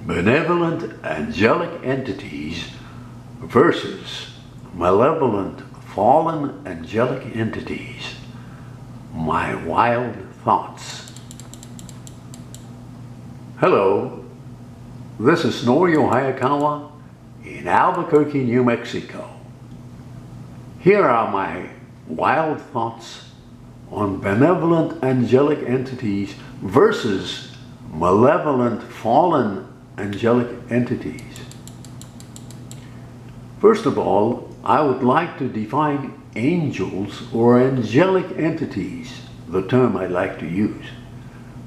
benevolent angelic entities versus malevolent fallen angelic entities. My wild thoughts. Hello, this is Norio Hayakawa in Albuquerque, New Mexico. Here are my wild thoughts on benevolent angelic entities versus malevolent fallen angelic entities. First of all, I would like to define angels or angelic entities, the term I like to use,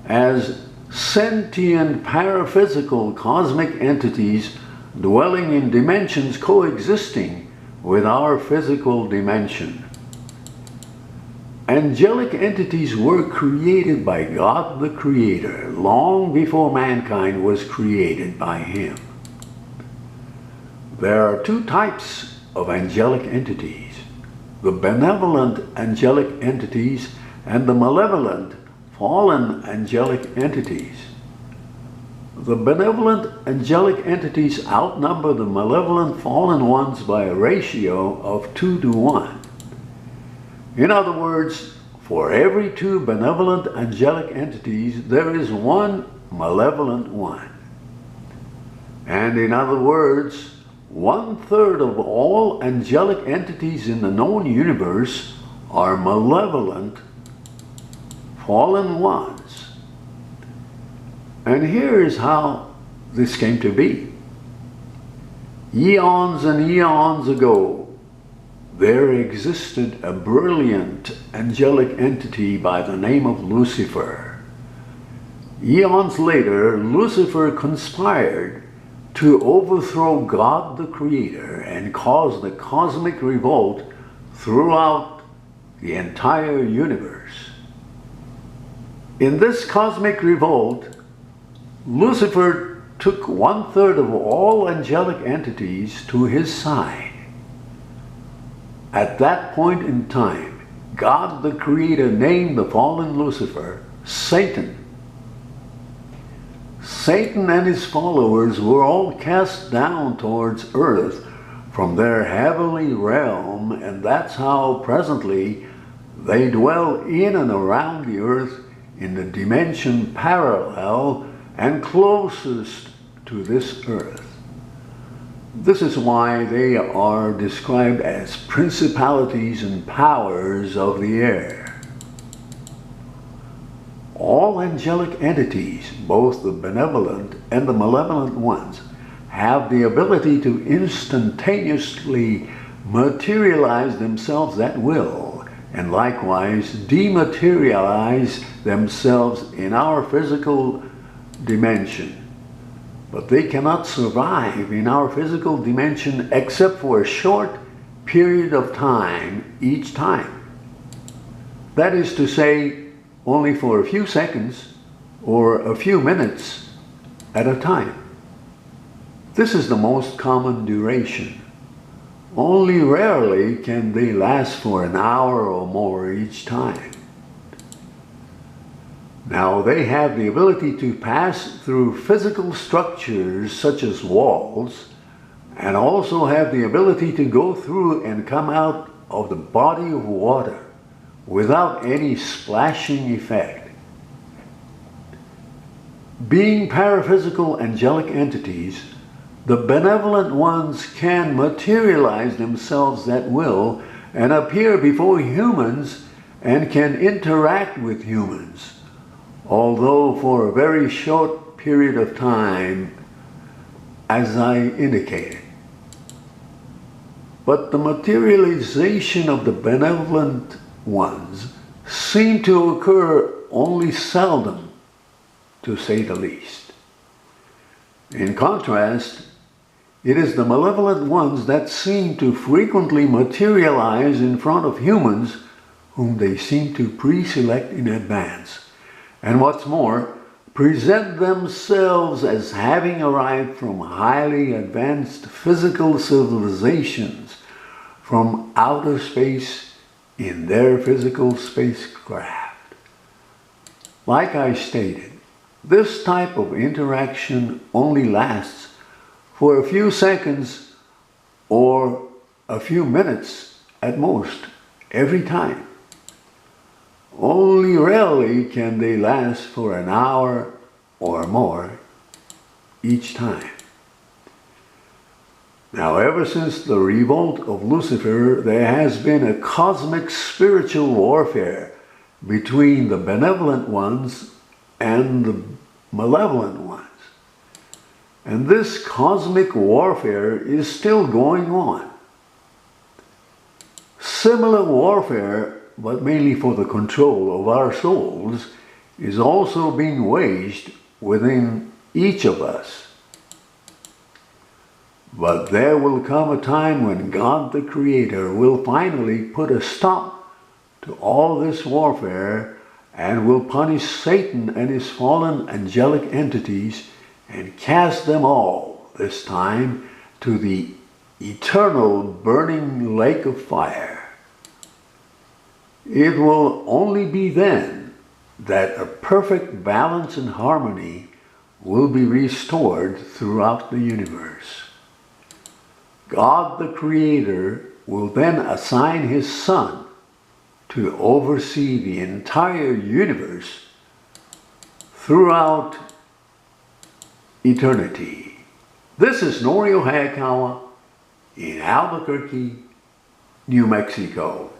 as sentient paraphysical cosmic entities dwelling in dimensions coexisting with our physical dimension. Angelic entities were created by God the Creator long before mankind was created by Him. There are two types of angelic entities: the benevolent angelic entities and the malevolent fallen angelic entities. The benevolent angelic entities outnumber the malevolent fallen ones by a ratio of 2 to 1. In other words, for every 2 benevolent angelic entities, there is 1 malevolent one. And in other words, 1/3 of all angelic entities in the known universe are malevolent fallen ones. And here is how this came to be. Eons and eons ago, there existed a brilliant angelic entity by the name of Lucifer. Eons later, Lucifer conspired to overthrow God the Creator and cause the cosmic revolt throughout the entire universe. In this cosmic revolt, Lucifer took 1/3 of all angelic entities to his side. At that point in time, God the Creator named the fallen Lucifer Satan. Satan and his followers were all cast down towards earth from their heavenly realm, and that's how presently they dwell in and around the earth in the dimension parallel and closest to this earth. This is why they are described as principalities and powers of the air. All angelic entities, both the benevolent and the malevolent ones, have the ability to instantaneously materialize themselves at will, and likewise dematerialize themselves in our physical dimension. But they cannot survive in our physical dimension except for a short period of time each time. That is to say, only for a few seconds or a few minutes at a time. This is the most common duration. Only rarely can they last for an hour or more each time. Now, they have the ability to pass through physical structures such as walls, and also have the ability to go through and come out of the body of water without any splashing effect. Being paraphysical angelic entities, the benevolent ones can materialize themselves at will and appear before humans and can interact with humans, although for a very short period of time, as I indicated. But the materialization of the benevolent ones seem to occur only seldom, to say the least. In contrast, it is the malevolent ones that seem to frequently materialize in front of humans whom they seem to pre-select in advance, and what's more, present themselves as having arrived from highly advanced physical civilizations from outer space in their physical spacecraft. Like I stated, This type of interaction only lasts for a few seconds or a few minutes at most every time. Only rarely can they last for an hour or more each time. Now, ever since the revolt of Lucifer, there has been a cosmic spiritual warfare between the benevolent ones and the malevolent ones. And this cosmic warfare is still going on. Similar warfare, but mainly for the control of our souls, is also being waged within each of us. But there will come a time when God the Creator will finally put a stop to all this warfare and will punish Satan and his fallen angelic entities and cast them all, this time, to the eternal burning lake of fire. It will only be then that a perfect balance and harmony will be restored throughout the universe. God the Creator will then assign His Son to oversee the entire universe throughout eternity. This is Norio Hayakawa in Albuquerque, New Mexico.